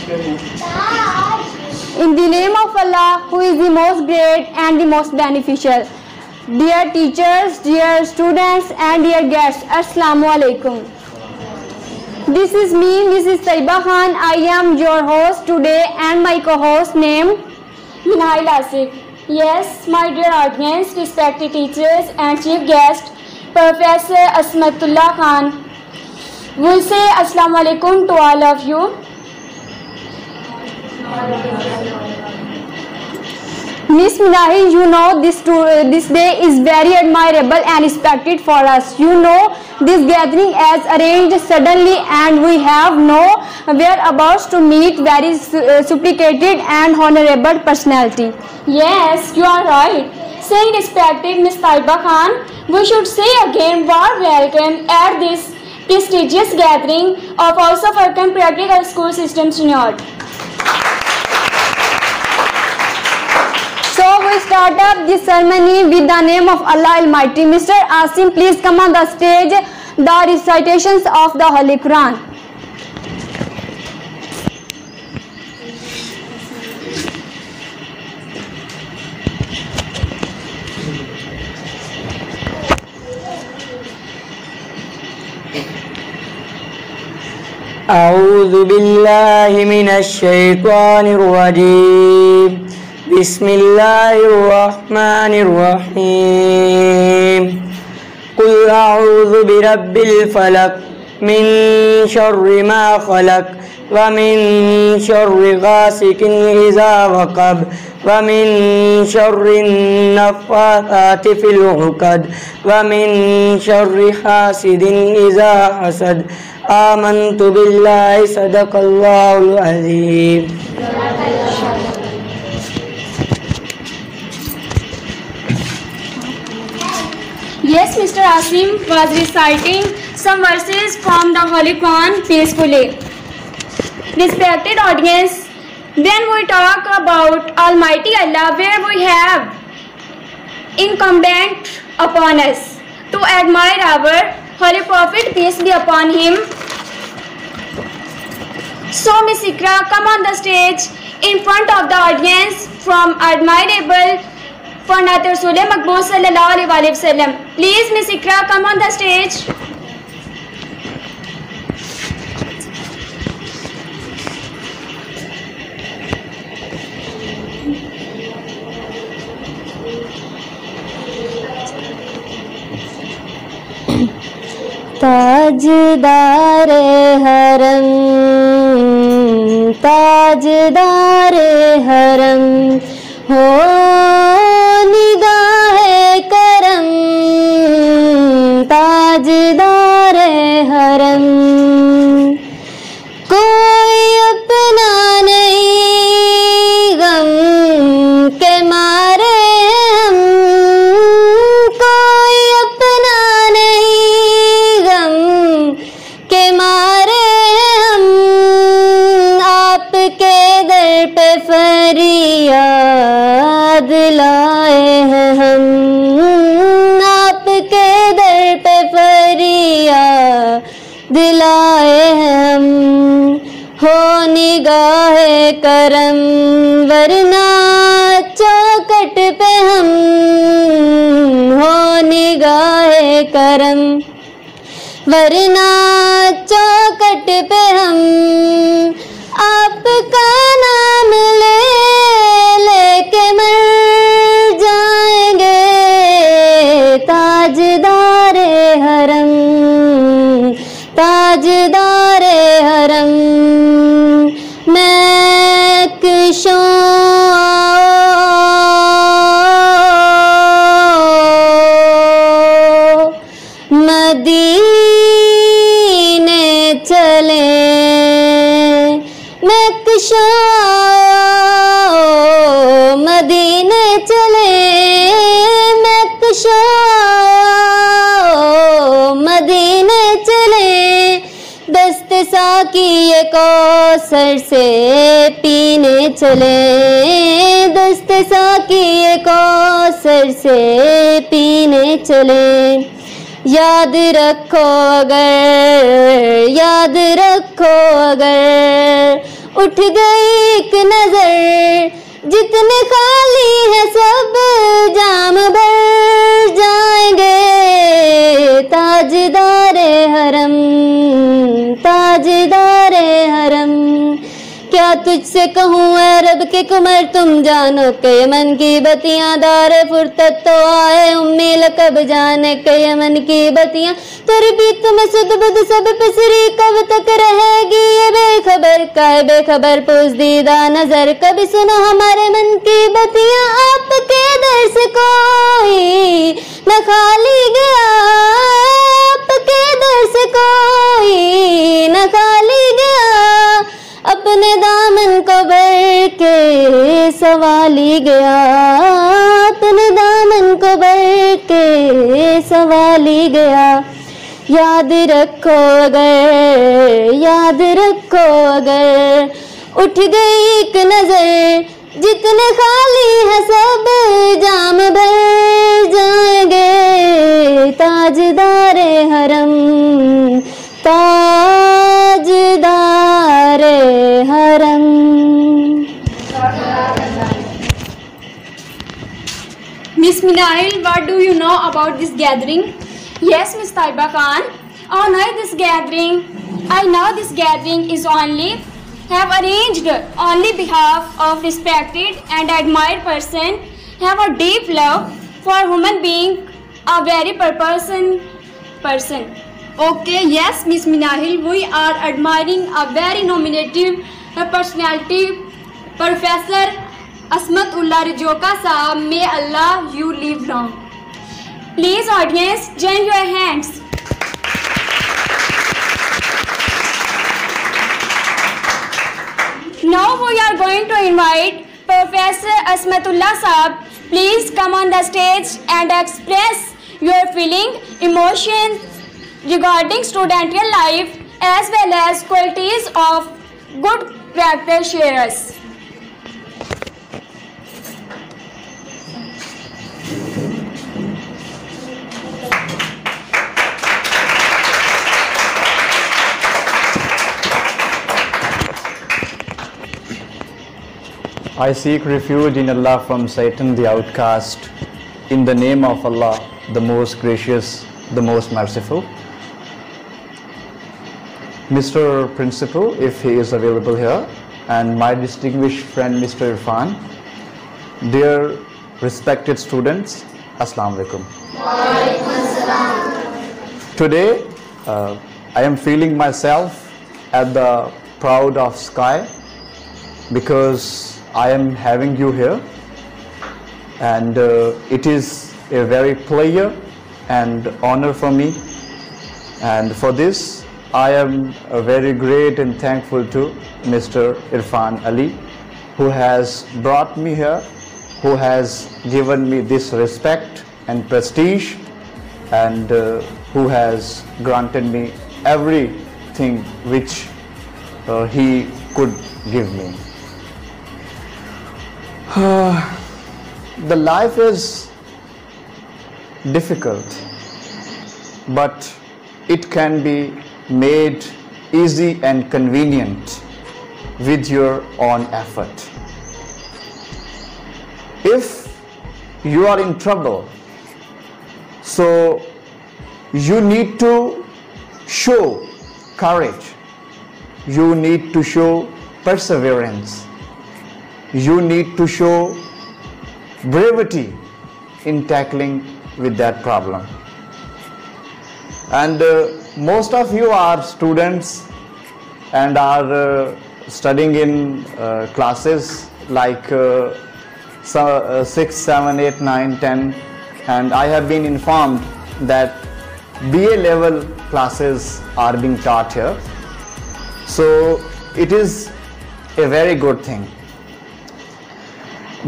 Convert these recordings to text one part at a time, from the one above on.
In the name of Allah, who is the most great and the most beneficial. Dear teachers, dear students and dear guests, Assalamu alaikum. This is me, Mrs. Taiba Khan. I am your host today and my co-host named Minhail Asif. Yes, my dear audience, respected teachers and chief guest, Professor Asmatullah Khan will say Assalamu alaikum to all of you. Miss Minhail, you know this day is very admirable and respected for us. You know this gathering is arranged suddenly and we have no whereabouts to meet very sophisticated and honorable personality. Yes, you are right. Saying respected Miss Taiba Khan, we should say again warm welcome at this prestigious gathering of House of Arkan Practical School System Synod. So we start up this ceremony with the name of Allah Almighty. Mr. Asim, please come on the stage. The recitations of the Holy Quran. أعوذ بالله من الشيطان الرجيم بسم الله الرحمن الرحيم قل أعوذ برب الفلق من شر ما خلق ومن شر غاسق إذا وقب ومن شر النفاثات في العقد ومن شر حاسد إذا حسد آمنت بالله صدق الله العظيم. Yes, Mr. Asim was reciting some verses from the Holy Quran peacefully. Respected audience, when we talk about Almighty Allah, where we have incumbent upon us to admire our Holy Prophet, peace be upon him. So Miss Ikra, come on the stage in front of the audience from admirable for Nath Rasul Maqbool sallallahu alaihi wasallam. Please Miss Ikra, come on the stage. ताजदार हरम ताजदार हरम हो निगाहे करम ताजदार हरम कोई अपना नहीं गम के मारे हम कोई अपना नहीं गम के मारे हम आपके दर पे फरियाद लाए हैं हम आपके दर पे फरियाद लाए हैं हम हो निगाहे करम वरना चौखट पे हम हो निगाहे करम वरना चौखट पे हम आपका नाम ले लेके मर जाएंगे ताजदारे हरम ताजदारे हरम मैं किशों मदीने चले मैं किशों मदीने चले मैं किशों मदीने चले दस्त साकी कौसर से पीने चले दस्त साकी कौसर से पीने चले याद रखो अगर उठ गई एक नजर, जितने खाली है सब जाम भर जाएंगे। ताजदारे हरम, ताजदारे हरम, क्या तुझसे कहूँ ऐ रब के कुमर, तुम जानो के यमन की बतियाँ। दारे फुर्सत तो आए उम्मी लकब, जाने के यमन की बतियाँ। तरबीत में सुध बुध सब पसरी, कब तक रहेगी ये बेखबर का है बेखबर पोज़दीदा नजर। कभी सुनो हमारे मन की बतियाँ, आपके दर से कोई न खाली गया, आपके दर से कोई न खाली गया। अपने दामन को भर के सवाली गया, अपने दामन को भर के सवाली गया। याद रखो अगर, याद रखो अगर, उठ गई एक नजर, जितने खाली है सब जाम भर जाएंगे। ताजदारे हरम, ताजदारे हरम। Miss Minail, what do you know about this gathering? Yes, Miss Taiba Khan. I know this gathering. I know this gathering is only have arranged only behalf of respected and admired person have a deep love for human being, a very person. Okay, yes, Miss Minahil, we are admiring a very nominative personality, Professor Asmatullah Rijoka Saab. May Allah you live long. Please, audience, join your hands. Now we are going to invite Professor Asmatullah Saab. Please come on the stage and express your feeling, emotions regarding studential life as well as qualities of good character sharers. I seek refuge in Allah from Satan the outcast, in the name of Allah, the most gracious, the most merciful. Mr. Principal, if he is available here, and my distinguished friend Mr. Irfan, dear respected students, Assalamu alaikum. Today, I am feeling myself at the proud of sky because I am having you here, and it is a very pleasure and honor for me, and for this I am very great and thankful to Mr. Irfan Ali, who has brought me here, who has given me this respect and prestige, and who has granted me everything which he could give me. The life is difficult, but it can be made easy and convenient with your own effort. If you are in trouble, so you need to show courage, you need to show perseverance, you need to show bravery in tackling with that problem. And most of you are students and are studying in classes like 6, 7, 8, 9, 10, and I have been informed that BA level classes are being taught here. So it is a very good thing.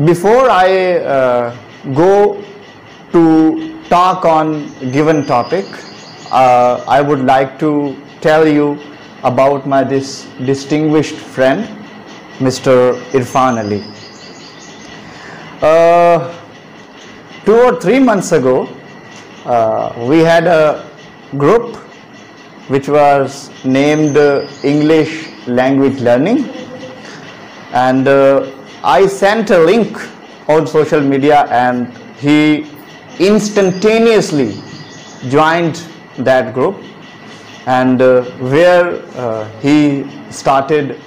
Before I go to talk on given topic, I would like to tell you about my this distinguished friend, Mr. Irfan Ali. 2 or 3 months ago, we had a group which was named English Language Learning, And I sent a link on social media, and he instantaneously joined that group, and where he started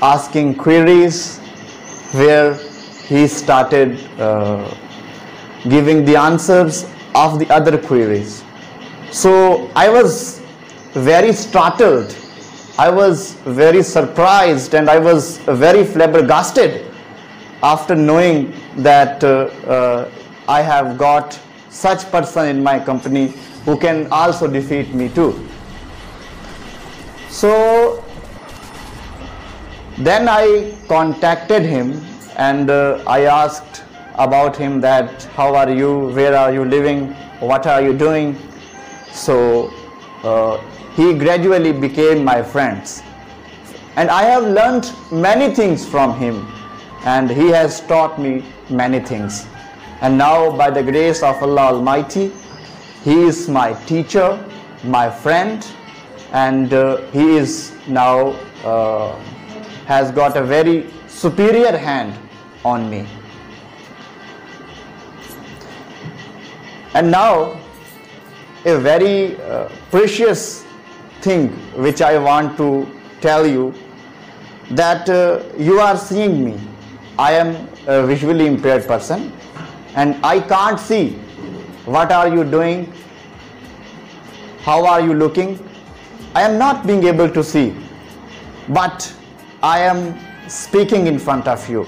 asking queries, where he started giving the answers of the other queries. So I was very startled, I was very surprised, and I was very flabbergasted after knowing that I have got such person in my company who can also defeat me too. So then I contacted him, and I asked about him, that how are you, where are you living, what are you doing. So he gradually became my friends, and I have learned many things from him, and he has taught me many things. And now, by the grace of Allah Almighty, he is my teacher, my friend, and he is now has got a very superior hand on me. And now, a very precious thing which I want to tell you, that you are seeing me. I am a visually impaired person, and I can't see what are you doing, how are you looking. I am not being able to see, but I am speaking in front of you.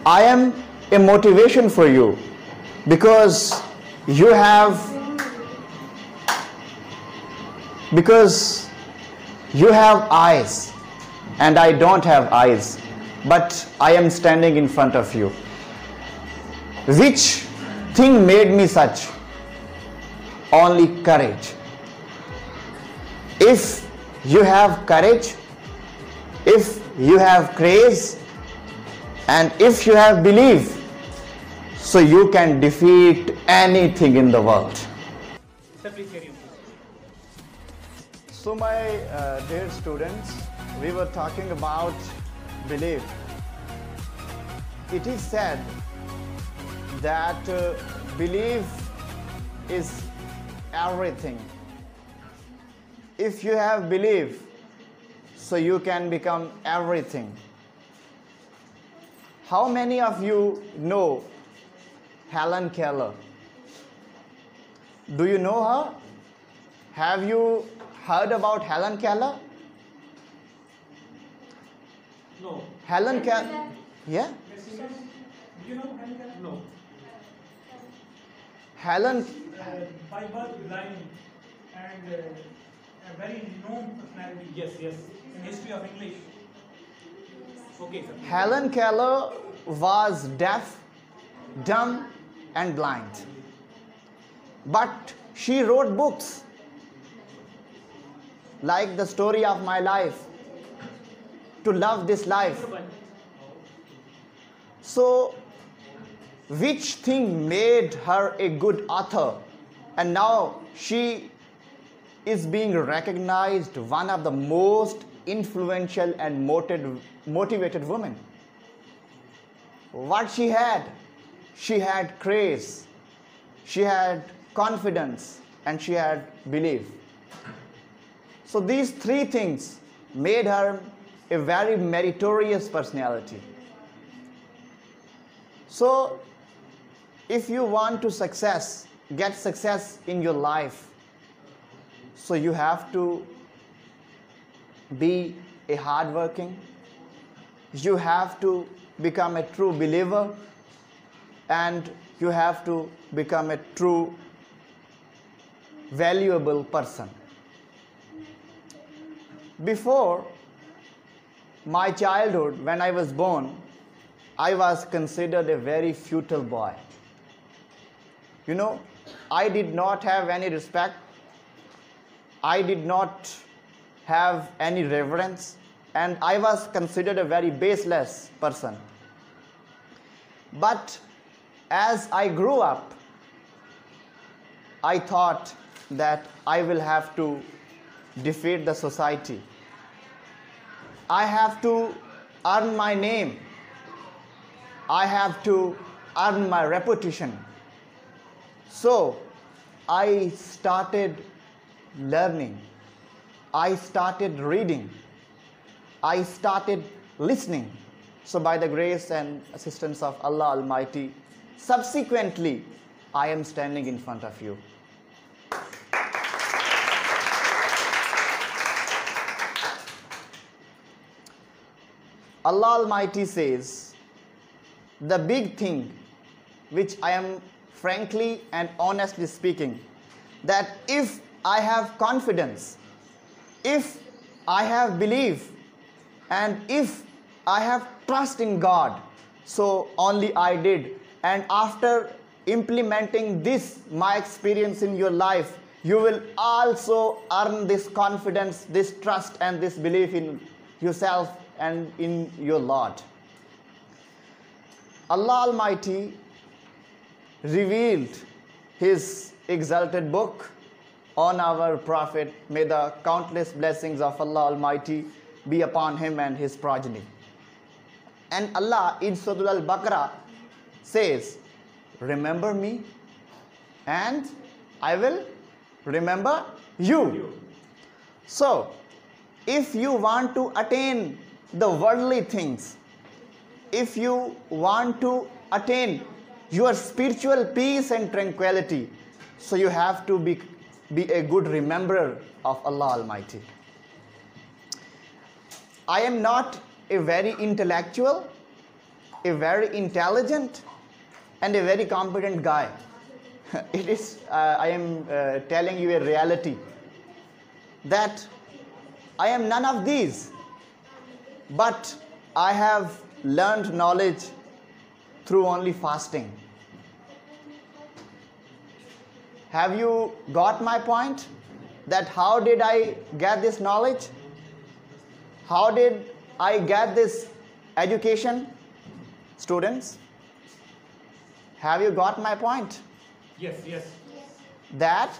I am a motivation for you, because you have eyes and I don't have eyes, but I am standing in front of you. Which thing made me such? Only courage. If you have courage, if you have grace, and if you have belief, so you can defeat anything in the world. So my dear students, we were talking about belief. It is said that belief is everything. If you have belief, so you can become everything. How many of you know Helen Keller? Do you know her? Have you heard about Helen Keller? No. Helen Keller? Yeah? Do you know Helen Keller? No. Helen, By birth blind and a very known personality. Yes, yes. In history of English. Okay, sir. Helen Keller was deaf, dumb, and blind. But she wrote books like The Story of My Life, To Love This Life. So, which thing made her a good author? And now she is being recognized one of the most influential and motivated women. What she had? She had grace, she had confidence, and she had belief. So these three things made her a very meritorious personality. So if you want to get success in your life, so you have to be a hardworking, you have to become a true believer, and you have to become a true valuable person. Before my childhood, when I was born, I was considered a very futile boy. You know, I did not have any respect, I did not have any reverence, and I was considered a very baseless person. But as I grew up, I thought that I will have to defeat the society. I have to earn my name. I have to earn my reputation. So I started learning. I started reading. I started listening. So by the grace and assistance of Allah Almighty, subsequently, I am standing in front of you. Allah Almighty says, the big thing which I am frankly and honestly speaking, that if I have confidence, if I have belief, and if I have trust in God, so only I did. And after implementing this, my experience in your life, you will also earn this confidence, this trust, and this belief in yourself and in your Lord. Allah Almighty revealed His exalted book on our Prophet. May the countless blessings of Allah Almighty be upon him and his progeny. And Allah in Surah Al-Baqarah says, remember me and I will remember you. So, if you want to attain the worldly things, if you want to attain your spiritual peace and tranquility, so you have to be a good rememberer of Allah Almighty. I am not a very intellectual, a very intelligent, and a very competent guy. It is, I am telling you a reality, that I am none of these, but I have learned knowledge through only fasting. Have you got my point? That how did I get this knowledge? How did I get this education? Students, have you got my point? Yes, yes. That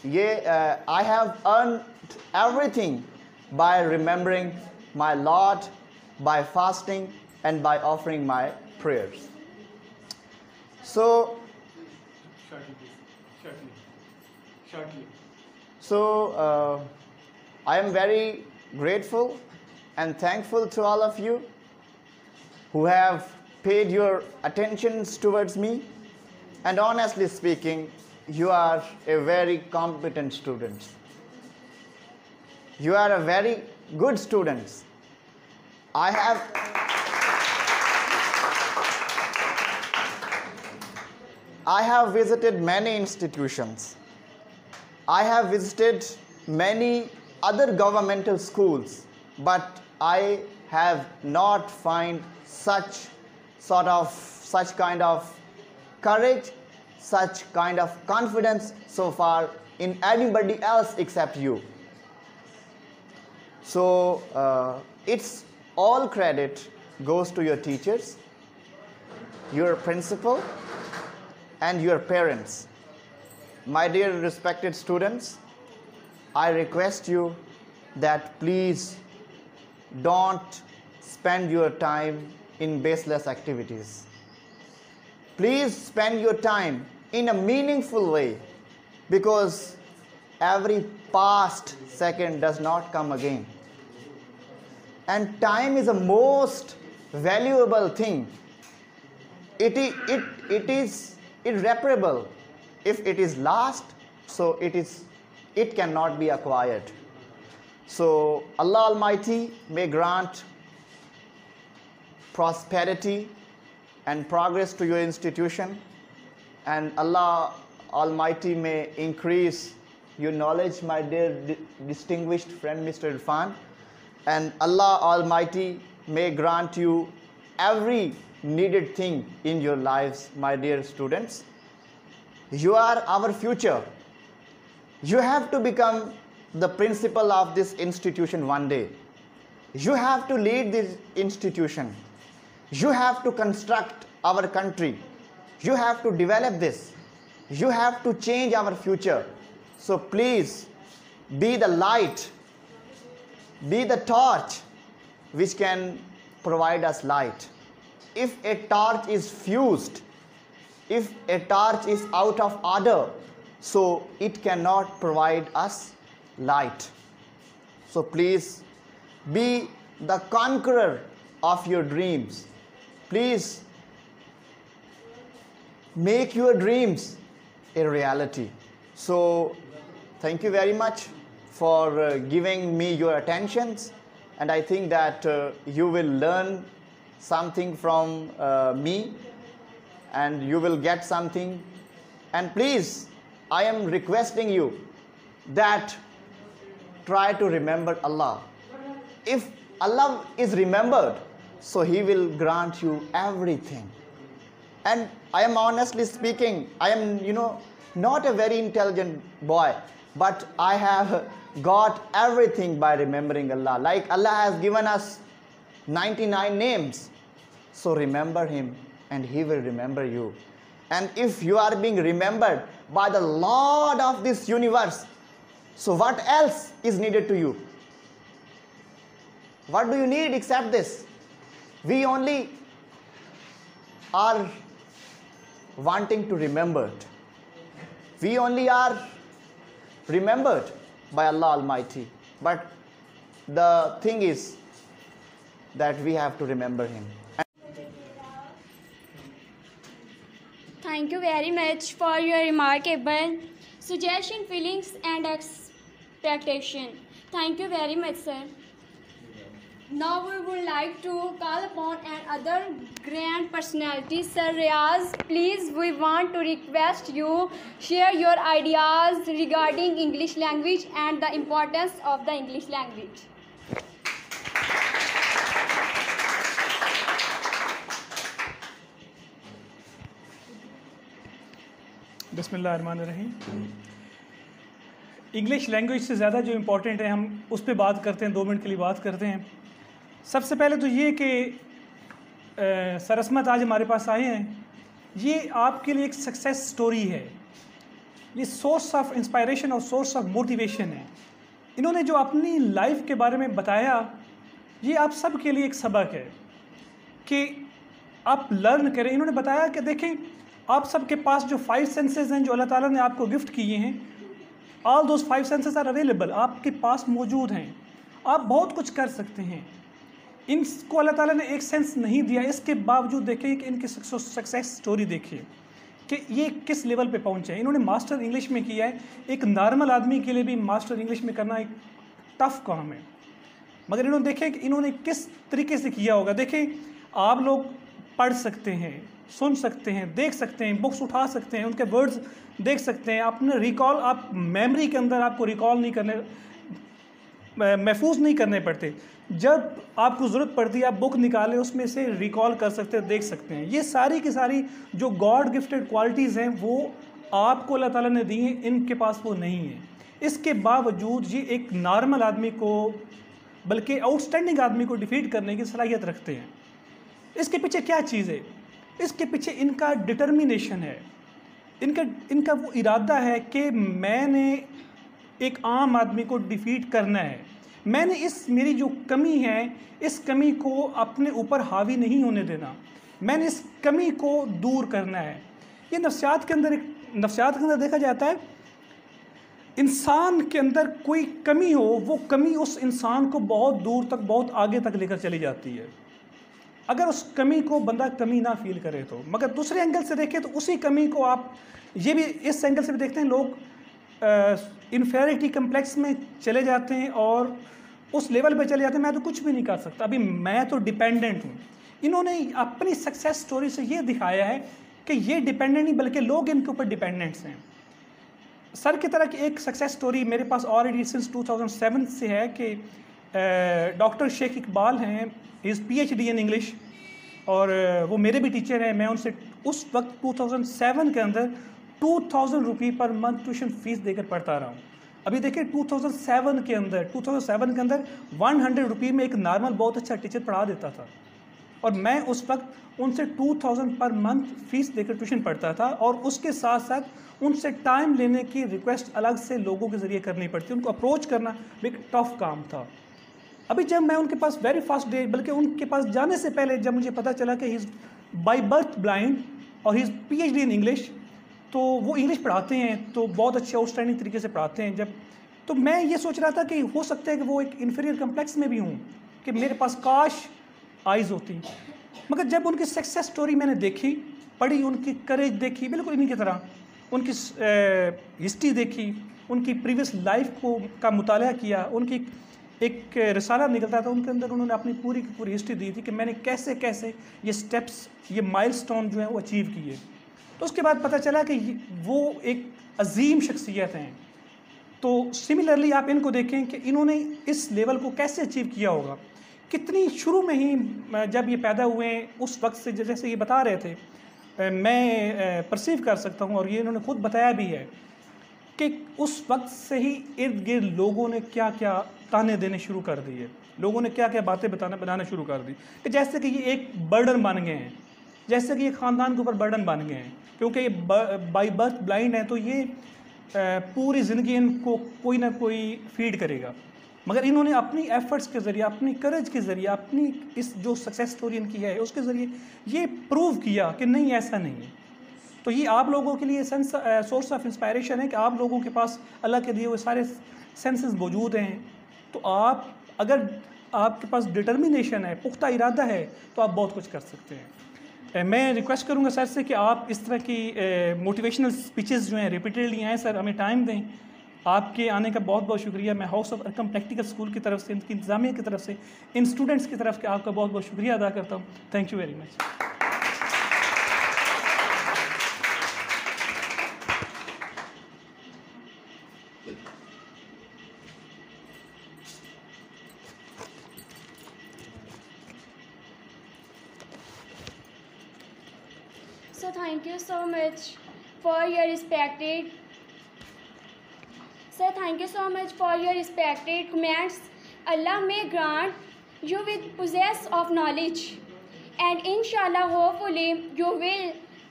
I have earned everything by remembering my Lord, by fasting, and by offering my prayers. So, Shortly. So, I am very grateful and thankful to all of you who have paid your attentions towards me. And honestly speaking, you are a very competent student. You are a very good students. I have visited many institutions. I have visited many other governmental schools, but I have not find such kind of courage, such kind of confidence so far in anybody else except you. So it's all credit goes to your teachers, your principal, and your parents. My dear respected students, I request you that please don't spend your time in baseless activities. Please spend your time in a meaningful way, because every past second does not come again. And time is the most valuable thing. It is irreparable. If it is lost, so it cannot be acquired. So Allah Almighty may grant prosperity and progress to your institution, and Allah Almighty may increase your knowledge, my dear distinguished friend Mr. Irfan, and Allah Almighty may grant you every needed thing in your lives, my dear students. You are our future. You have to become the principal of this institution one day. You have to lead this institution. You have to construct our country. You have to develop this. You have to change our future. So please be the light, be the torch which can provide us light. If a torch is fused, if a torch is out of order, so it cannot provide us light. So please be the conqueror of your dreams. Please make your dreams a reality. So thank you very much for giving me your attentions, and I think that you will learn something from me, and you will get something. And please, I am requesting you that try to remember Allah. If Allah is remembered, so He will grant you everything. And I am honestly speaking, I am, not a very intelligent boy, but I have got everything by remembering Allah. Like Allah has given us 99 names. So remember Him and He will remember you. And if you are being remembered by the Lord of this universe, so what else is needed to you? What do you need except this? We only are wanting to remember. We only are remembered by Allah Almighty. But the thing is that we have to remember Him. Thank you very much for your remarkable suggestion, feelings and expectation. Thank you very much, sir. Now we would like to call upon another grand personality, Sir Riaz. Please, we want to request you share your ideas regarding English language and the importance of the English language. बिस्मिल्लाहिर्रहमानिर्रहीम। English language से ज़्यादा जो important है हम उस पर बात करते हैं, 2 मिनट के लिए बात करते हैं। सबसे पहले तो ये कि सर असमत आज हमारे पास आए हैं, ये आपके लिए एक सक्सेस स्टोरी है, ये सोर्स ऑफ इंस्पायरेशन और सोर्स ऑफ मोटिवेशन है। इन्होंने जो अपनी लाइफ के बारे में बताया, ये आप सब के लिए एक सबक है कि आप लर्न करें। इन्होंने बताया कि देखें, आप सब के पास जो 5 सेंसेस हैं जो अल्लाह ताला ने आपको गिफ्ट किए हैं, all those 5 senses are available, आपके पास मौजूद हैं, आप बहुत कुछ कर सकते हैं। इनको अल्लाह ताला ने एक सेंस नहीं दिया, इसके बावजूद देखिए कि इनकी सक्सेस स्टोरी देखिए कि ये किस लेवल पे पहुंचे हैं। इन्होंने मास्टर इंग्लिश में किया है। एक नॉर्मल आदमी के लिए भी मास्टर इंग्लिश में करना एक टफ़ काम है, मगर इन्होंने देखें कि इन्होंने किस तरीके से किया होगा। देखें, आप लोग पढ़ सकते हैं, सुन सकते हैं, देख सकते हैं, बुक्स उठा सकते हैं, उनके वर्ड्स देख सकते हैं, अपने रिकॉल, आप मेमोरी के अंदर आपको रिकॉल नहीं करने, महफूज नहीं करने पड़ते। जब आपको ज़रूरत पड़ती है आप बुक निकालें, उसमें से रिकॉल कर सकते हैं, देख सकते हैं। ये सारी की सारी जो गॉड गिफ्टेड क्वालिटीज़ हैं वो आपको अल्लाह ताला ने दी हैं, इनके पास वो नहीं है। इसके बावजूद ये एक नॉर्मल आदमी को, बल्कि आउटस्टैंडिंग आदमी को डिफीट करने की सलाहियत रखते हैं। इसके पीछे क्या चीज़ है? इसके पीछे इनका डिटर्मिनेशन है, इनका वो इरादा है कि मैंने एक आम आदमी को डिफीट करना है, मैंने मेरी जो कमी है इस कमी को अपने ऊपर हावी नहीं होने देना, मैंने इस कमी को दूर करना है। ये नफ्सियात के अंदर देखा जाता है, इंसान के अंदर कोई कमी हो, वो कमी उस इंसान को बहुत दूर तक, बहुत आगे तक लेकर चली जाती है, अगर उस कमी को बंदा कमी ना फील करे तो। मगर दूसरे एंगल से देखें तो उसी कमी को आप ये भी इस एंगल से भी देखते हैं, लोग इन्फेरिटी कम्प्लेक्स में चले जाते हैं और उस लेवल पे चले जाते हैं, मैं तो कुछ भी नहीं कर सकता, अभी मैं तो डिपेंडेंट हूँ। इन्होंने अपनी सक्सेस स्टोरी से ये दिखाया है कि ये डिपेंडेंट नहीं बल्कि लोग इनके ऊपर डिपेंडेंट्स हैं। सर की तरह की एक सक्सेस स्टोरी मेरे पास ऑलरेडी सिंस 2007 से है कि डॉक्टर शेख इकबाल हैं, इज़ PhD इन इंग्लिश, और वो मेरे भी टीचर हैं। मैं उनसे उस वक्त 2007 के अंदर 2000 रुपये पर मंथ ट्यूशन फ़ीस देकर पढ़ता रहा हूँ। अभी देखिए 2007 के अंदर 100 रुपये में एक नॉर्मल बहुत अच्छा टीचर पढ़ा देता था, और मैं उस वक्त उनसे 2000 पर मंथ फ़ीस देकर ट्यूशन पढ़ता था, और उसके साथ साथ उनसे टाइम लेने की रिक्वेस्ट अलग से लोगों के ज़रिए करनी पड़ती, उनको अप्रोच करना एक टफ़ काम था। अभी जब मैं उनके पास वेरी फर्स्ट डे, बल्कि उनके पास जाने से पहले जब मुझे पता चला कि he is by birth blind और he is PhD in English, तो वो इंग्लिश पढ़ाते हैं तो बहुत अच्छे आउटस्टैंडिंग तरीके से पढ़ाते हैं। जब तो मैं ये सोच रहा था कि हो सकता है कि वो एक इन्फीरियर कम्प्लेक्स में भी हूँ, कि मेरे पास काश आइज़ होती। मगर जब उनकी सक्सेस स्टोरी मैंने देखी, पढ़ी, उनकी करेज देखी, बिल्कुल इन्हीं की तरह उनकी हिस्ट्री देखी, उनकी प्रीवियस लाइफ का मुताला किया, उनकी एक रिसाला निकलता था उनके अंदर, उन्होंने अपनी पूरी की पूरी हिस्ट्री दी थी कि मैंने कैसे कैसे ये स्टेप्स, ये माइलस्टोन जो है वो अचीव किए। तो उसके बाद पता चला कि वो एक अजीम शख्सियत हैं। तो सिमिलरली आप इनको देखें कि इन्होंने इस लेवल को कैसे अचीव किया होगा, कितनी शुरू में ही जब ये पैदा हुए उस वक्त से, जैसे ये बता रहे थे, मैं परसीव कर सकता हूँ, और ये इन्होंने खुद बताया भी है कि उस वक्त से ही इर्द गिर्द लोगों ने क्या क्या ताने देने शुरू कर दिए, लोगों ने क्या क्या बातें बनाना शुरू कर दी, कि जैसे कि ये एक बर्डन बन गए हैं, जैसे कि ये ख़ानदान के ऊपर बर्डन बन गए हैं, क्योंकि ये बाई बर्थ ब्लाइंड है, तो ये पूरी ज़िंदगी इनको कोई ना कोई फीड करेगा। मगर इन्होंने अपनी एफ़र्ट्स के ज़रिए, अपनी करेज के ज़रिए, अपनी इस जो सक्सेस स्टोरी इनकी है उसके ज़रिए ये प्रूव किया कि नहीं, ऐसा नहीं है। तो ये आप लोगों के लिए सोर्स ऑफ इंस्पायरेशन है कि आप लोगों के पास अल्लाह के दिए हुए सारे सेंसेस मौजूद हैं। तो आप, अगर आपके पास डिटर्मिनेशन है, पुख्ता इरादा है, तो आप बहुत कुछ कर सकते हैं। मैं रिक्वेस्ट करूंगा सर से कि आप इस तरह की मोटिवेशनल स्पीचेस जो हैं रिपीटेडली आएँ सर, हमें टाइम दें। आपके आने का बहुत बहुत शुक्रिया। मैं house of Arkham practical school की तरफ से, इनकी इंतज़ामिया की तरफ से, इन स्टूडेंट्स की तरफ से आपका बहुत बहुत शुक्रिया अदा करता हूँ। Thank you very much. So thank you so much for your respected comments. Allah may grant you with possess of knowledge, and inshallah hopefully you will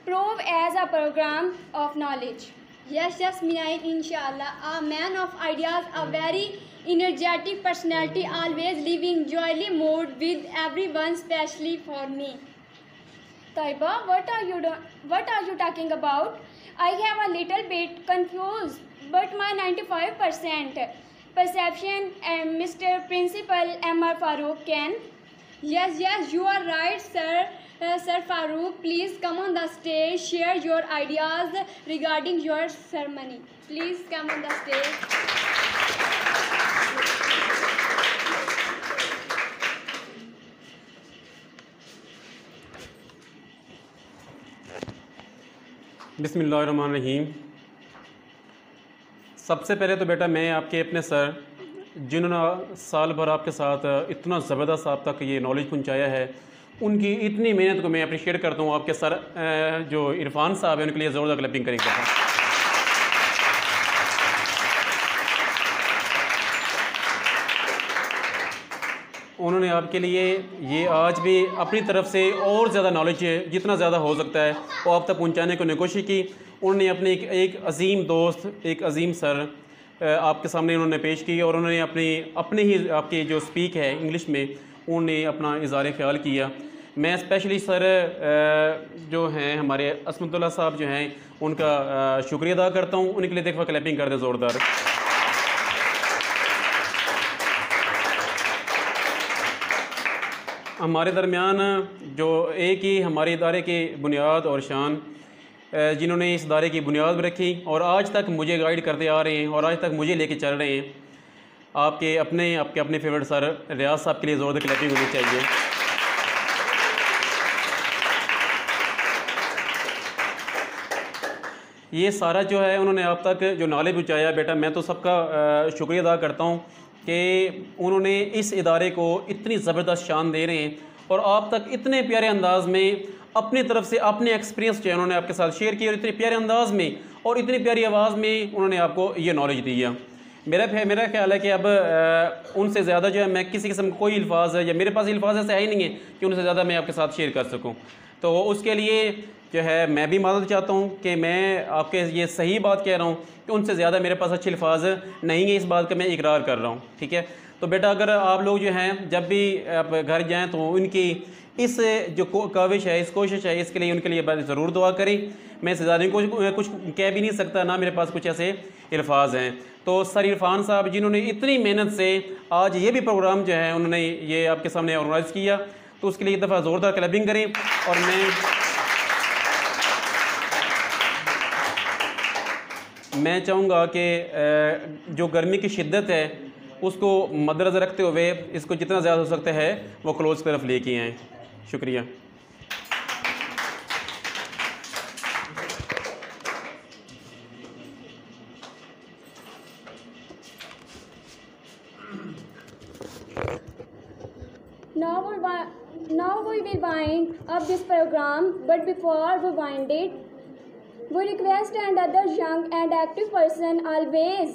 prove as a program of knowledge. Yes, Minayin, inshallah. A man of ideas, a very energetic personality, always living joyfully mood with everyone, especially for me. Taiba, what are you talking about? I have a little bit confused, but my 95% perception and Mr. Principal M.R. Farooq can. Yes, you are right, sir. Sir Farooq, please come on the stage, share your ideas regarding your ceremony. Please come on the stage. बिस्मिल्लाहिर्रहमानिर्रहीम। सबसे पहले तो बेटा मैं आपके अपने sir, जिन्होंने साल भर आपके साथ इतना ज़बरदस्त आप तक ये नॉलेज पहुंचाया है, उनकी इतनी मेहनत को मैं अप्रिशिएट करता हूँ। आपके सर जो इरफान साहब हैं, उनके लिए ज़ोरदार क्लैपिंग करेंगे। उन्होंने आपके लिए ये आज भी अपनी तरफ से और ज़्यादा नॉलेज जितना ज़्यादा हो सकता है वो आप तक पहुँचाने की कोशिश की। उन्होंने अपने एक अजीम दोस्त, एक अजीम सर आपके सामने उन्होंने पेश की, और उन्होंने अपने ही आपकी जो स्पीक है इंग्लिश में, उन्होंने अपना इज़हार ख्याल किया। मैं स्पेशली सर जो हैं हमारे असमतुल्लाह साहब जो हैं, उनका शुक्रिया अदा करता हूँ। उनके लिए देखो क्लैपिंग कर दें ज़ोरदार। हमारे दरमियान जो एक ही हमारे इदारे की बुनियाद और शान, जिन्होंने इस इदारे की बुनियाद रखी और आज तक मुझे गाइड करते आ रहे हैं और आज तक मुझे लेके चल रहे हैं, आपके अपने फेवरेट सर रियाज साहब के लिए ज़ोरदार क्लैपिंग होनी चाहिए। ये सारा जो है उन्होंने आप तक जो नॉलेज पहुँचाया, बेटा मैं तो सबका शुक्रिया अदा करता हूँ कि उन्होंने इस इदारे को इतनी ज़बरदस्त शान दे रहे हैं और आप तक इतने प्यारे अंदाज़ में अपनी तरफ से अपने एक्सपीरियंस जो है उन्होंने आपके साथ शेयर किया, और इतने प्यारे अंदाज़ में और इतनी प्यारी आवाज़ में उन्होंने आपको ये नॉलेज दी है। मेरा ख्याल है कि अब उनसे ज़्यादा जो है मैं किसी किस्म का कोई अल्फाज है या मेरे पास अल्फाज ऐसे है ही नहीं है कि उनसे ज़्यादा मैं आपके साथ शेयर कर सकूं। तो उसके लिए जो है मैं भी माफ़ी चाहता हूं कि मैं आपके ये सही बात कह रहा हूं कि उनसे ज़्यादा मेरे पास अच्छे अल्फाज नहीं है, इस बात का मैं इकरार कर रहा हूं। ठीक है, तो बेटा अगर आप लोग जो हैं जब भी आप घर जाएँ तो उनकी इस जो काविश है, इस कोशिश है, इसके लिए उनके लिए ज़रूर दुआ करें। मैं ज़्यादा कुछ कह भी नहीं सकता, ना मेरे पास कुछ ऐसे अल्फाज हैं। तो सर इरफान साहब जिन्होंने इतनी मेहनत से आज ये भी प्रोग्राम जो है उन्होंने ये आपके सामने ऑर्गेनाइज़ किया, तो उसके लिए एक दफ़ा ज़ोरदार क्लैपिंग करें। और मैं चाहूँगा कि जो गर्मी की शिद्दत है उसको मद्देनज़र रखते हुए इसको जितना ज़्यादा हो सकता है वो क्लोज की तरफ लेके आएँ। शुक्रिया। Now we will wind up this program, but before we wind it, we request and other young and active person always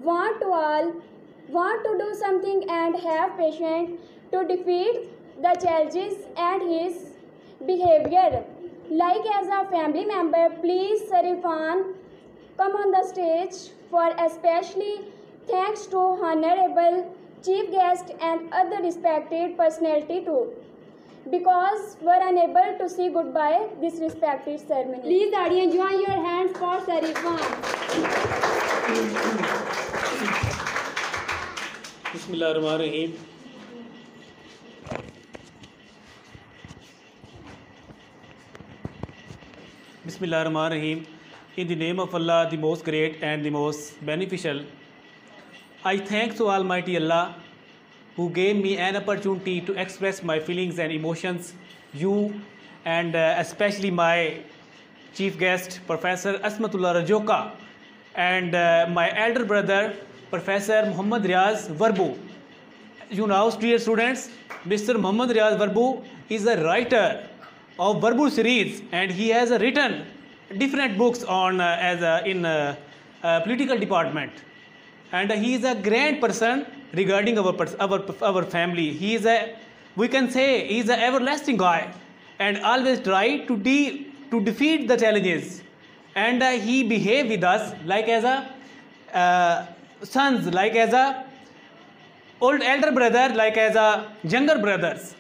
want to do something and have patience to defeat the challenges and his behavior. Like as a family member, please Sir Irfan come on the stage for especially thanks to Honorable Chief Guest and other respected personality too, because we're unable to say goodbye this respected ceremony. Please audience join your hands for Sir Irfan. Bismillahirrahmanirrahim. Bismillahirrahmanirrahim. In the name of Allah, the most great and the most beneficial, I thank to Almighty Allah who gave me an opportunity to express my feelings and emotions. You and especially my chief guest, Professor Asmatullah Rajoka, and my elder brother, Professor Muhammad Riaz Warbu. You know, dear students, Mr. Muhammad Riaz Warbu is a writer of Warbu series, and he has written different books on in political department. And he is a grand person regarding our family. He is we can say he is an everlasting guy, and always try to defeat the challenges. And he behave with us like as a sons, like as a elder brother, like as a younger brothers.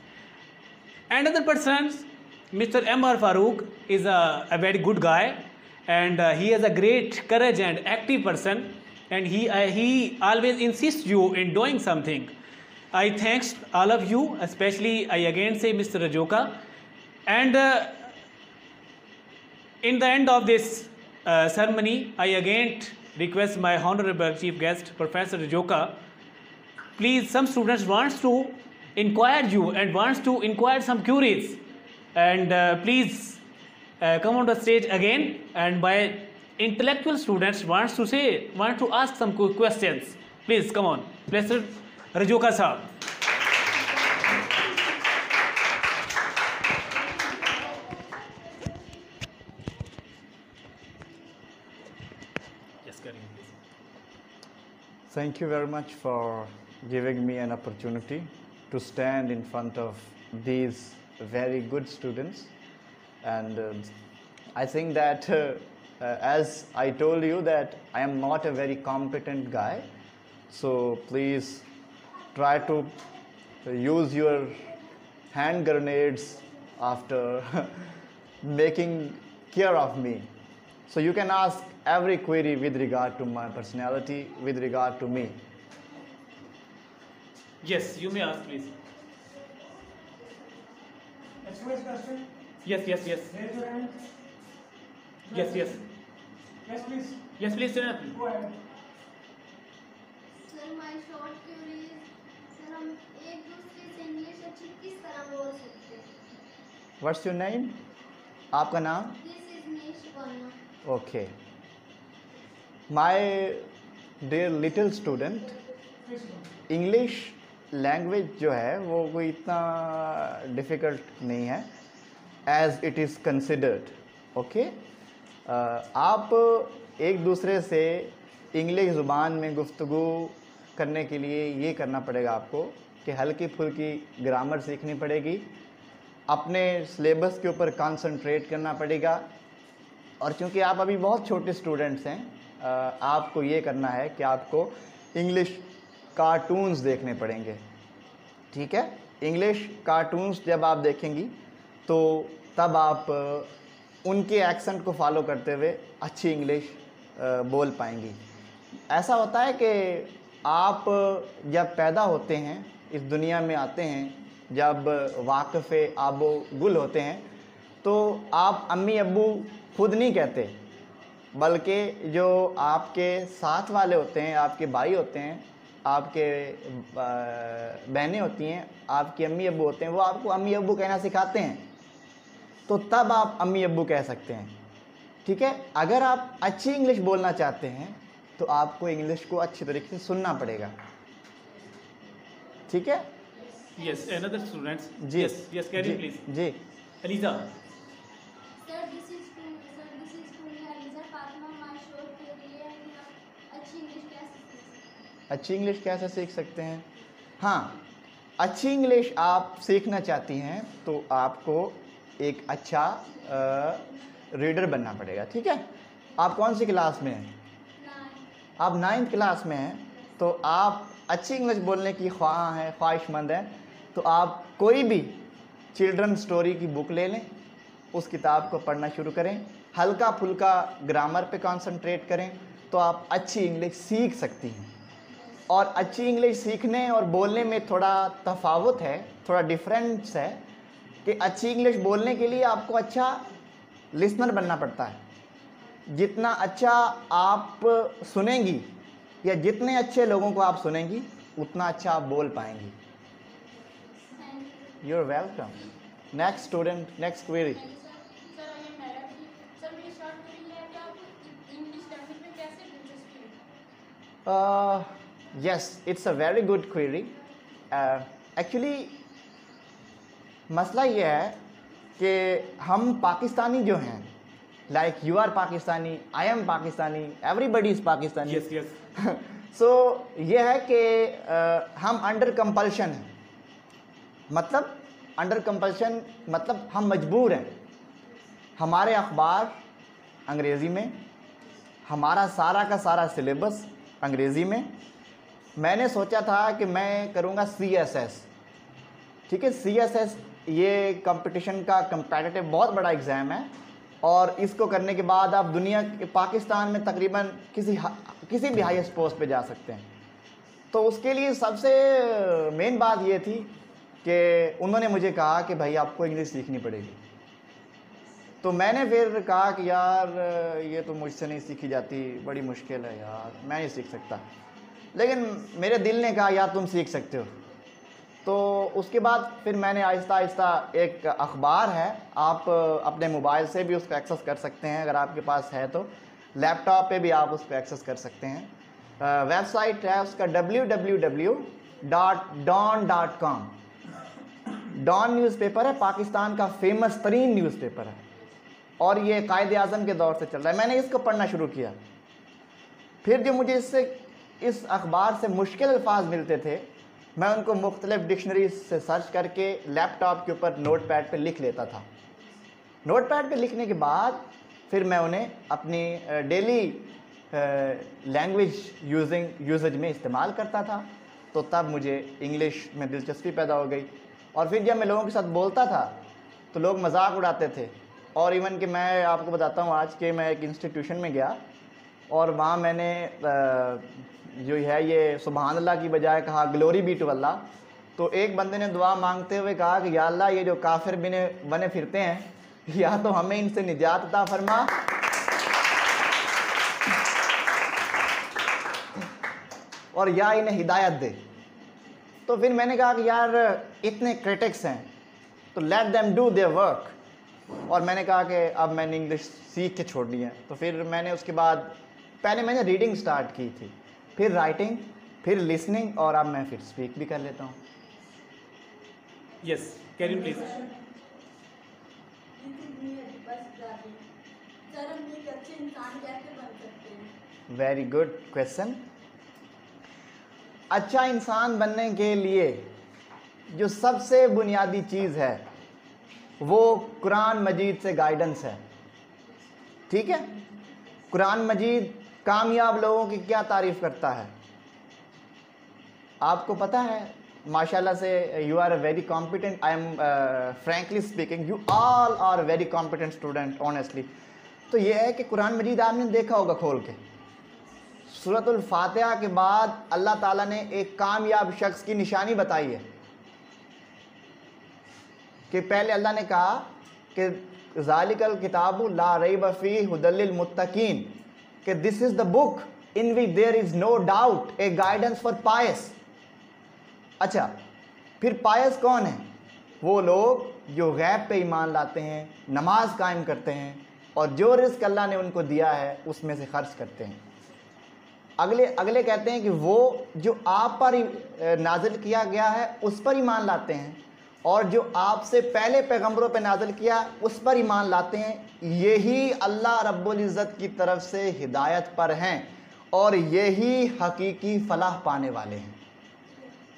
And other persons, Mr. M.R. Farooq is a very good guy, and he is a great courage and active person. And he always insists you in doing something. I thanks all of you, especially I again say Mr. Rajoka. And in the end of this ceremony, I again request my honorable chief guest, Professor Rajoka. Please, some students wants to inquire you and wants to inquire some queries. And please come on the stage again, and by intellectual students want to ask some questions. Please come on, Professor Rajoka sir. Yes, Karim. Thank you very much for giving me an opportunity to stand in front of these very good students. And I think that as I told you that I am not a very competent guy, so please try to use your hand grenades after making care of me. So you can ask every query with regard to my personality, with regard to me. Yes, you may ask, please. Next question. Yes. Raise your hand. Yes. Yes, please. Yes, please, sir. Go ahead. Sir my short query is sir हम एक दूसरे से English अच्छी किस तरह बोल सकते हैं? What's your name? आपका नाम? This is Nish Verma. Okay. My dear little student, English language जो है वो कोई इतना डिफ़िकल्ट नहीं है as it is considered. Okay, आप एक दूसरे से इंग्लिश ज़ुबान में गुफ्तगू करने के लिए ये करना पड़ेगा आपको कि हल्की फुल्की ग्रामर सीखनी पड़ेगी, अपने सिलेबस के ऊपर कंसंट्रेट करना पड़ेगा। और क्योंकि आप अभी बहुत छोटे स्टूडेंट्स हैं, आपको ये करना है कि आपको इंग्लिश कार्टून्स देखने पड़ेंगे, ठीक है। इंग्लिश कार्टून्स जब आप देखेंगी तो तब आप उनके एक्सेंट को फॉलो करते हुए अच्छी इंग्लिश बोल पाएंगी। ऐसा होता है कि आप जब पैदा होते हैं, इस दुनिया में आते हैं, जब वाक़फ़े आबो गुल होते हैं, तो आप अम्मी अब्बू खुद नहीं कहते, बल्कि जो आपके साथ वाले होते हैं, आपके भाई होते हैं, आपके बहनें होती हैं, आपकी अम्मी अब्बू होते हैं, वो आपको अम्मी अब्बू कहना सिखाते हैं, तो तब आप अम्मी अब्बू कह सकते हैं, ठीक है। अगर आप अच्छी इंग्लिश बोलना चाहते हैं तो आपको इंग्लिश को अच्छी तरीके से सुनना पड़ेगा, ठीक है। Yes, another students. जी यस कैरी प्लीज। जी Aliza. Sir this is to me Aliza Fatima my short के लिए अच्छी इंग्लिश कैसे सीख सकते हैं? अच्छी इंग्लिश कैसे सीख सकते हैं? हाँ, अच्छी इंग्लिश आप सीखना चाहती हैं तो आपको एक अच्छा रीडर बनना पड़ेगा, ठीक है। आप कौन सी क्लास में हैं? आप 9th क्लास में हैं, तो आप अच्छी इंग्लिश बोलने की ख्वाह हैं, ख्वाहिशमंद हैं, तो आप कोई भी चिल्ड्रन स्टोरी की बुक ले लें, उस किताब को पढ़ना शुरू करें, हल्का फुल्का ग्रामर पे कंसंट्रेट करें, तो आप अच्छी इंग्लिश सीख सकती हैं। और अच्छी इंग्लिश सीखने और बोलने में थोड़ा तफावत है, थोड़ा डिफरेंस है कि अच्छी इंग्लिश बोलने के लिए आपको अच्छा लिसनर बनना पड़ता है। जितना अच्छा आप सुनेंगी या जितने अच्छे लोगों को आप सुनेंगी, उतना अच्छा आप बोल पाएंगी। You are welcome. Next student, next query. Yes, it's a very good query. Actually, मसला ये है कि हम पाकिस्तानी जो हैं, like you are Pakistani, I am Pakistani, everybody is Pakistani. Yes, yes. So ये है कि हम अंडर कंपल्शन हैं, मतलब अंडर कंपल्शन मतलब हम मजबूर हैं। हमारे अखबार अंग्रेज़ी में, हमारा सारा का सारा सिलेबस अंग्रेज़ी में। मैंने सोचा था कि मैं करूँगा CSS, ठीक है। CSS ये कंपटीशन का कंपेटिटिव बहुत बड़ा एग्ज़ाम है, और इसको करने के बाद आप दुनिया के पाकिस्तान में तकरीबन किसी भी हाईएस्ट पोस्ट पे जा सकते हैं। तो उसके लिए सबसे मेन बात ये थी कि उन्होंने मुझे कहा कि भाई आपको इंग्लिश सीखनी पड़ेगी। तो मैंने फिर कहा कि यार ये तो मुझसे नहीं सीखी जाती, बड़ी मुश्किल है यार, मैं नहीं सीख सकता। लेकिन मेरे दिल ने कहा यार तुम सीख सकते हो। तो उसके बाद फिर मैंने आहिस्ता आहिस्ता, एक अखबार है, आप अपने मोबाइल से भी उसको एक्सेस कर सकते हैं, अगर आपके पास है तो लैपटॉप पे भी आप उसको एक्सेस कर सकते हैं। वेबसाइट है उसका www.dawn.com। डॉन न्यूज़पेपर है, पाकिस्तान का फेमस तरीन न्यूज़पेपर है, और ये कायदे आज़म के दौर से चल रहा है। मैंने इसको पढ़ना शुरू किया। फिर जो मुझे इस अखबार से मुश्किल अल्फाज मिलते थे, मैं उनको मुख्तलिफ डिक्शनरी से सर्च करके लैपटॉप के ऊपर नोट पैड पर लिख लेता था। नोट पैड पर लिखने के बाद फिर मैं उन्हें अपनी डेली लैंग्वेज यूजेज में इस्तेमाल करता था। तो तब मुझे इंग्लिश में दिलचस्पी पैदा हो गई। और फिर जब मैं लोगों के साथ बोलता था तो लोग मजाक उड़ाते थे। और इवन कि मैं आपको बताता हूँ आज कि मैं एक इंस्टीट्यूशन में गया, और वहाँ मैंने जो है ये सुबहान अल्लाह की बजाय कहा ग्लोरी बी टू अल्लाह। तो एक बंदे ने दुआ मांगते हुए कहा कि या अल्लाह ये जो काफिर बने फिरते हैं, या तो हमें इनसे निजात अता फरमा, और या इन्हें हिदायत दे। तो फिर मैंने कहा कि यार इतने क्रिटिक्स हैं तो let them do their work. और मैंने कहा कि अब मैंने इंग्लिश सीख के छोड़नी है। तो फिर मैंने उसके बाद पहले मैंने रीडिंग स्टार्ट की थी, फिर राइटिंग, फिर लिसनिंग, और अब मैं फिर स्पीक भी कर लेता हूँ। Yes, carry please. सर हम एक अच्छे इंसान कैसे बन सकते हैं? Very good question. अच्छा इंसान बनने के लिए जो सबसे बुनियादी चीज़ है वो कुरान मजीद से गाइडेंस है। ठीक है, कुरान मजीद कामयाब लोगों की क्या तारीफ़ करता है? आपको पता है माशाल्लाह से you are a very competent, I am frankly speaking you all are very competent student honestly. तो ये है कि कुरान मजीद आपने देखा होगा खोल के, सूरतुल फातिहा के बाद अल्लाह ताला ने एक कामयाब शख्स की निशानी बताई है कि पहले अल्लाह ने कहा कि ज़ालिकल किताबु ला रैब फीह हुदल लिल मुत्तकीन, कि this is the book in which there is no doubt a guidance for pious. अच्छा, फिर पायस कौन है? वो लोग जो गैब पे ईमान लाते हैं, नमाज कायम करते हैं और जो रिस्क अल्लाह ने उनको दिया है उसमें से खर्च करते हैं। अगले कहते हैं कि वो जो आप पर नाजिल किया गया है उस पर ईमान लाते हैं और जो आपसे पहले पैगंबरों पे नाजिल किया उस पर ईमान लाते हैं। यही अल्लाह रब्बुल इज़्ज़त की तरफ से हिदायत पर हैं और यही हकीकी फलाह पाने वाले हैं।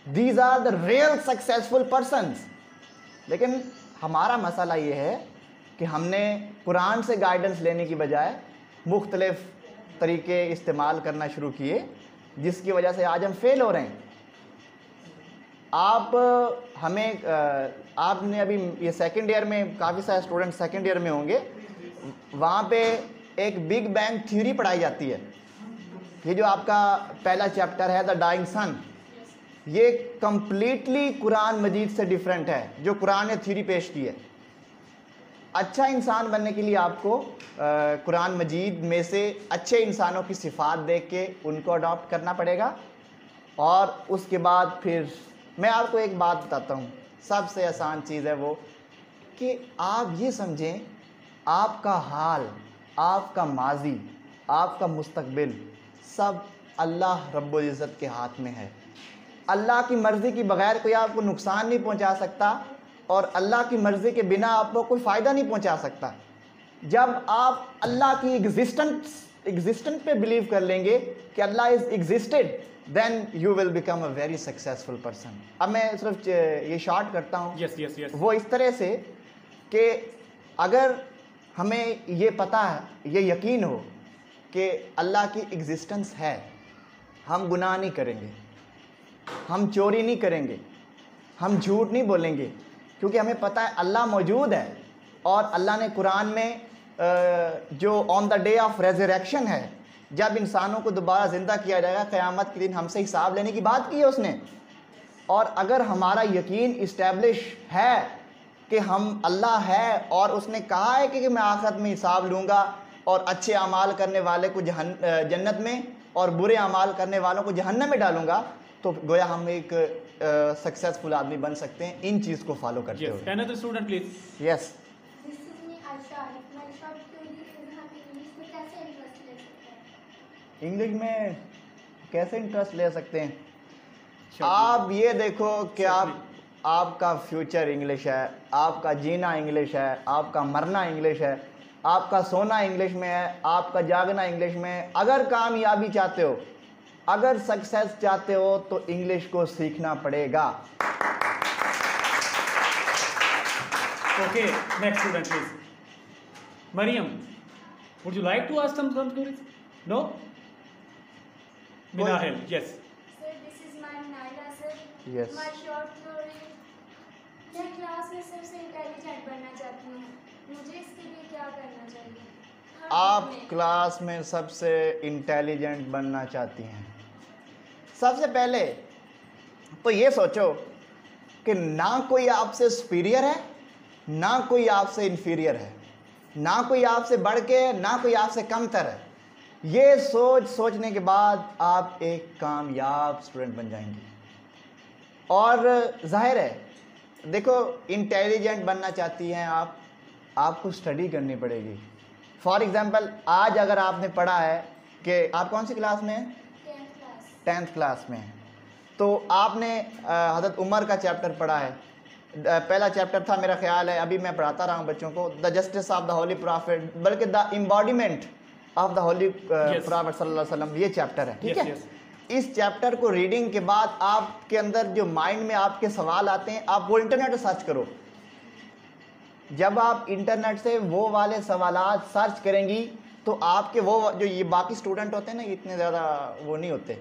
These are the real successful persons. लेकिन हमारा मसला ये है कि हमने कुरान से गाइडेंस लेने की बजाय मुख्तलिफ तरीके इस्तेमाल करना शुरू किए, जिसकी वजह से आज हम फेल हो रहे हैं। आपने अभी ये सेकंड ईयर में, काफ़ी सारे स्टूडेंट सेकंड ईयर में होंगे, वहाँ पे एक बिग बैंग थ्योरी पढ़ाई जाती है। ये जो आपका पहला चैप्टर है द डाइंग सन, ये कंप्लीटली कुरान मजीद से डिफरेंट है जो कुरान ने थ्योरी पेश की है। अच्छा इंसान बनने के लिए आपको कुरान मजीद में से अच्छे इंसानों की सिफ़ात देख के उनको अडॉप्ट करना पड़ेगा। और उसके बाद फिर मैं आपको एक बात बताता हूँ, सबसे आसान चीज़ है वो कि आप ये समझें आपका हाल, आपका माजी, आपका मुस्तकबिल सब अल्लाह रब्बुल इज़्ज़त के हाथ में है। अल्लाह की मर्ज़ी के बग़ैर कोई आपको नुकसान नहीं पहुँचा सकता और अल्लाह की मर्ज़ी के बिना आपको कोई फ़ायदा नहीं पहुँचा सकता। जब आप अल्लाह की एग्जिस्टेंस पे बिलीव कर लेंगे कि Allah is existed, then you will become a very successful person. अब मैं सिर्फ ये शॉर्ट करता हूँ। yes. वो इस तरह से कि अगर हमें ये पता है, ये यकीन हो कि अल्लाह की एग्जिस्टेंस है, हम गुनाह नहीं करेंगे, हम चोरी नहीं करेंगे, हम झूठ नहीं बोलेंगे, क्योंकि हमें पता है अल्लाह मौजूद है। और अल्लाह ने कुरान में जो on the day of resurrection है, जब इंसानों को दोबारा ज़िंदा किया जाएगा, क़यामत के दिन हमसे हिसाब लेने की बात की है उसने। और अगर हमारा यकीन इस्टेब्लिश है कि हम अल्लाह है और उसने कहा है कि मैं आखिरत में हिसाब लूँगा और अच्छे अमाल करने वाले को जन्नत में और बुरे अमाल करने वालों को जहन्नम में डालूँगा, तो गोया हम एक सक्सेसफुल आदमी बन सकते हैं इन चीज़ को फॉलो करते हुए। Another student please. Yes. English में कैसे इंटरेस्ट ले सकते हैं? आप ये देखो कि आपका फ्यूचर इंग्लिश है, आपका जीना इंग्लिश है, आपका मरना इंग्लिश है, आपका सोना इंग्लिश में है, आपका जागना इंग्लिश में है। अगर कामयाबी चाहते हो, अगर सक्सेस चाहते हो तो इंग्लिश को सीखना पड़ेगा। Okay, next student please. Mariam, would you like to ask some stories? No? Minahel, yes. Sir, this is my Naila sir. Yes. My short story. मैं क्लास में सबसे इंटेलिजेंट बनना चाहती हूँ, मुझे इसके लिए क्या करना चाहिए? आप क्लास में सबसे इंटेलिजेंट बनना चाहती हैं, सबसे पहले तो ये सोचो कि ना कोई आपसे सुपीरियर है, ना कोई आपसे इन्फीरियर है, ना कोई आपसे बढ़ के है, ना कोई आपसे कमतर है। ये सोचने के बाद आप एक कामयाब स्टूडेंट बन जाएंगे। और जाहिर है, देखो इंटेलिजेंट बनना चाहती हैं आप, आपको स्टडी करनी पड़ेगी। फॉर एग्ज़ाम्पल, आज अगर आपने पढ़ा है कि आप कौन सी क्लास में हैं? 10th क्लास में हैं, तो आपने हज़रत उमर का चैप्टर पढ़ा है। पहला चैप्टर था, मेरा ख्याल है, अभी मैं पढ़ाता रहा हूँ बच्चों को, the justice of the holy prophet, बल्कि the embodiment of the holy Yes. Prophet सल्लल्लाहु अलैहि वसल्लम, ये चैप्टर है, ठीक Yes, है। yes. इस चैप्टर को रीडिंग के बाद आपके अंदर जो माइंड में आपके सवाल आते हैं, आप वो इंटरनेट पर सर्च करो। जब आप इंटरनेट से वो वाले सवालात सर्च करेंगी तो आपके वो जो ये बाकी स्टूडेंट होते हैं ना, इतने ज़्यादा वो नहीं होते।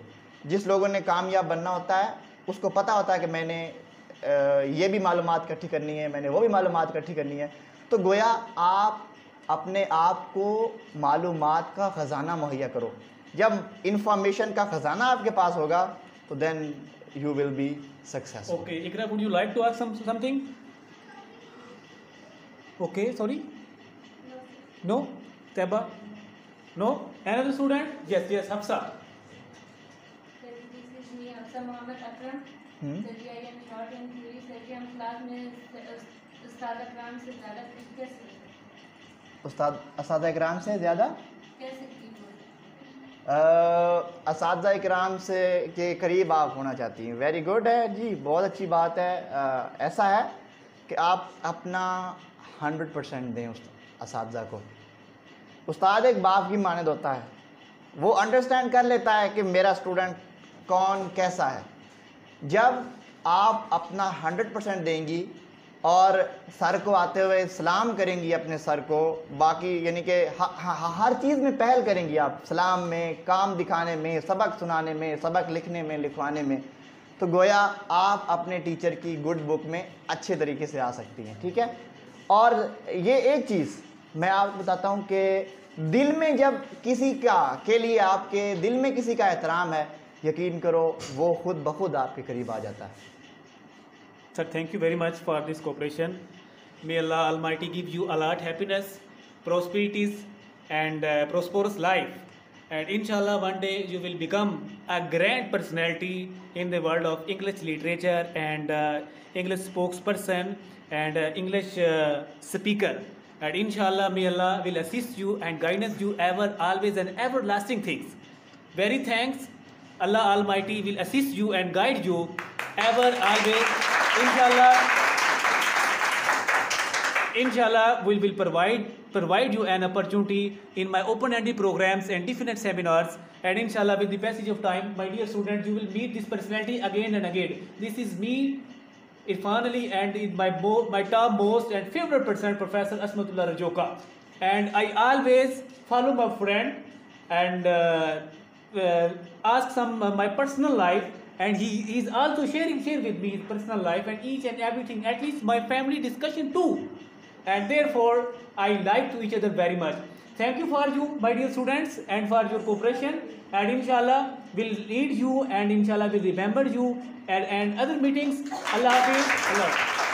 जिस लोगों ने कामयाब बनना होता है उसको पता होता है कि मैंने ये भी मालूमात इकट्ठी करनी है, मैंने वो भी मालूमात इकट्ठी करनी है। तो गोया आप अपने आप को मालूमात का ख़जाना मुहैया करो। जब इंफॉर्मेशन का ख़जाना आपके पास होगा तो then you will be successful. Okay, Ikra, would you like to ask something? Okay, sorry. No. Teba. No. Another student? Yes, yes, Hafsa. Sir, this is me, Hafsa Mohammed Akram. Sir, I am short and theory. Sir, हम class में उस्ताद अकराम से ज़्यादा कैसे उस्ताद असातिज़ा इकराम से ज़्यादा कैसे की असातिज़ा इकराम से के करीब आप होना चाहती हैं। वेरी गुड है जी, बहुत अच्छी बात है। ऐसा है कि आप अपना 100% दें उस असातिज़ा को। उस्ताद एक बाप की मानद होता है, वो अंडरस्टैंड कर लेता है कि मेरा स्टूडेंट कौन कैसा है। जब आप अपना 100% देंगी और सर को आते हुए सलाम करेंगी अपने सर को, बाकी यानी कि हर चीज़ में पहल करेंगी आप, सलाम में, काम दिखाने में, सबक सुनाने में, सबक लिखने में, लिखवाने में, तो गोया आप अपने टीचर की गुड बुक में अच्छे तरीके से आ सकती हैं, ठीक है। और ये एक चीज़ मैं आपको बताता हूँ कि दिल में जब किसी का के लिए आपके दिल में किसी का एहतराम है, यकीन करो वो खुद ब खुद आपके करीब आ जाता है। Sir, thank you very much for this cooperation. May Allah Almighty give you a lot happiness, prosperities, and prosperous life. And inshallah, one day you will become a grand personality in the world of English literature and English spokesperson and English speaker. And inshallah, may Allah will assist you and guidance you ever, always, and everlasting things. Very thanks. Allah Almighty will assist you and guide you ever, always. Inshallah, we will provide you an opportunity in my open-ended programs and different seminars. And inshallah, with the passage of time, my dear students, you will meet this personality again and again. This is me, Irfan Ali, and in my top most and favorite person, Professor Asmatullah Rajoka. And I always follow my friend and ask some my personal life. And he is also share with me his personal life and each and everything, at least my family discussion too. And therefore, I like to each other very much. Thank you for you, my dear students, and for your cooperation. And inshallah, will lead you and inshallah will remember you and other meetings. Allah Hafiz. Allah.